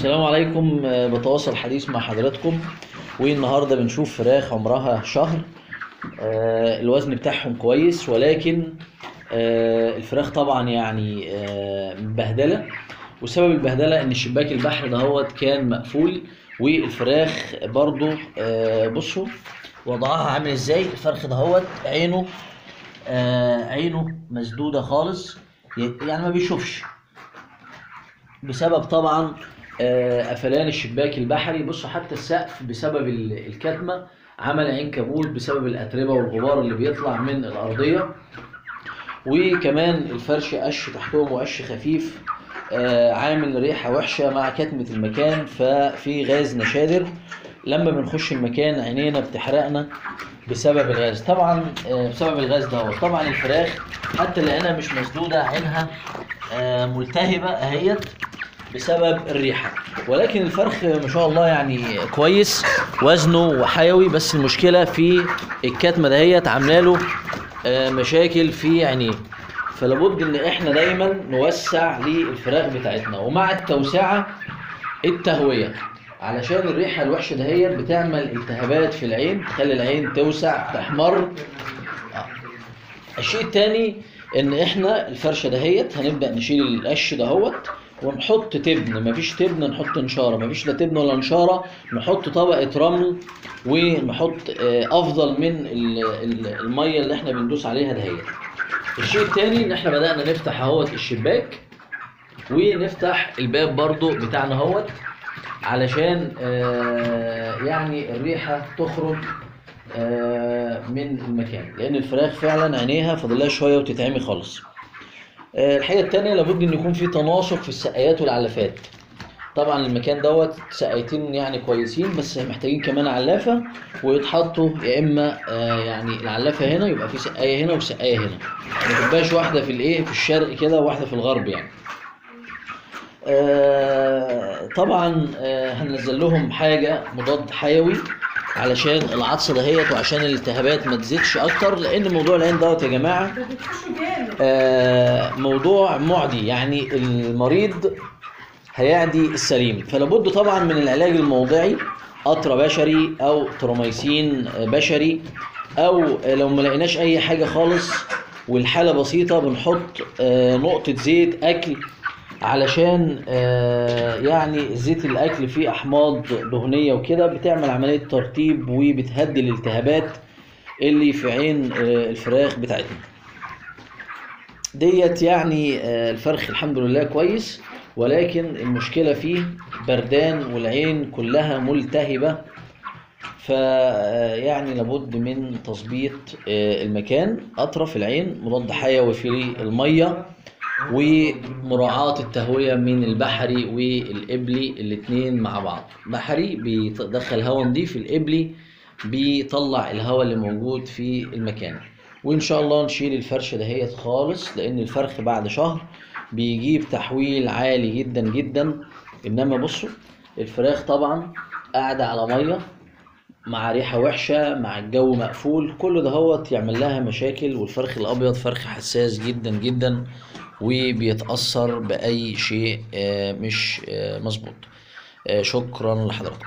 السلام عليكم. بتواصل حديث مع حضراتكم، والنهارده بنشوف فراخ عمرها شهر. الوزن بتاعهم كويس، ولكن الفراخ طبعا يعني مبهدله. وسبب البهدله ان الشباك البحر دهوت كان مقفول، والفراخ برضو بصوا وضعها عامل ازاي. الفرخ دهوت عينه مسدوده خالص، يعني ما بيشوفش بسبب طبعا قفلان الشباك البحري. بصوا حتى السقف بسبب الكتمه عمل عين كبوت بسبب الاتربه والغبار اللي بيطلع من الارضيه. وكمان الفرش قش تحتهم وقش خفيف، عامل ريحه وحشه مع كتمه المكان، ففي غاز نشادر. لما بنخش المكان عينينا بتحرقنا بسبب الغاز طبعا. بسبب الغاز ده طبعا الفراخ حتى اللي عينها مش مسدوده عينها ملتهبه اهيت بسبب الريحه. ولكن الفرخ ما شاء الله يعني كويس، وزنه وحيوي، بس المشكله في الكتمه دهيت عامله له مشاكل في عينيه. فلابد ان احنا دايما نوسع للفراخ بتاعتنا، ومع التوسعه التهويه، علشان الريحه الوحشه دهيت بتعمل التهابات في العين، تخلي العين توسع تحمر. الشيء التاني ان احنا الفرشه دهيت هنبدا نشيل القش دهوت ونحط تبن. مفيش تبن نحط نشاره، مفيش لا تبن ولا نشاره نحط طبقه رمل، ونحط افضل من الميه اللي احنا بندوس عليها دهيت. الشيء التاني ان احنا بدانا نفتح اهوت الشباك، ونفتح الباب برضو بتاعنا اهوت، علشان يعني الريحه تخرج من المكان، لان الفراخ فعلا عينيها فاضلها شويه وتتعمي خالص. الحاجه الثانيه لابد ان يكون في تناسق في السقايات والعلافات. طبعا المكان دوت سقايتين يعني كويسين، بس محتاجين كمان علافه، ويتحطوا يا اما يعني العلافه هنا يبقى في سقايه هنا وسقايه هنا، ما تبقاش واحده في الايه في الشرق كده وواحده في الغرب يعني. طبعا هننزل لهم حاجه مضاد حيوي علشان العطسه دهيت، وعشان الالتهابات ما تزيدش اكتر، لان موضوع العين دوت يا جماعه موضوع معدي، يعني المريض هيعدي السليم. فلابد طبعا من العلاج الموضعي، قطره بشري او تروميسين بشري، او لو ما لقيناش اي حاجه خالص والحاله بسيطه بنحط نقطه زيت اكل، علشان يعني زيت الاكل فيه احماض دهنيه وكده بتعمل عمليه ترطيب وبتهدي الالتهابات اللي في عين الفراخ بتاعتنا ديت. يعني الفرخ الحمد لله كويس، ولكن المشكله فيه بردان والعين كلها ملتهبه. فيعني لابد من تظبيط المكان، اطراف العين مضاد حيوي في الميه، ومراعاة التهوية من البحري والإبلي الاتنين مع بعض. بحري بيدخل هواء نضيف، الإبلي بيطلع الهواء اللي موجود في المكان. وإن شاء الله نشيل الفرشة دهيت خالص، لأن الفرخ بعد شهر بيجيب تحويل عالي جدا جدا. إنما بصوا الفراخ طبعا قاعدة على مية مع ريحة وحشة مع الجو مقفول، كل ده هوت يعمل لها مشاكل. والفرخ الأبيض فرخ حساس جدا جدا، وبيتأثر بأي شيء مش مظبوط. شكرا لحضراتكم.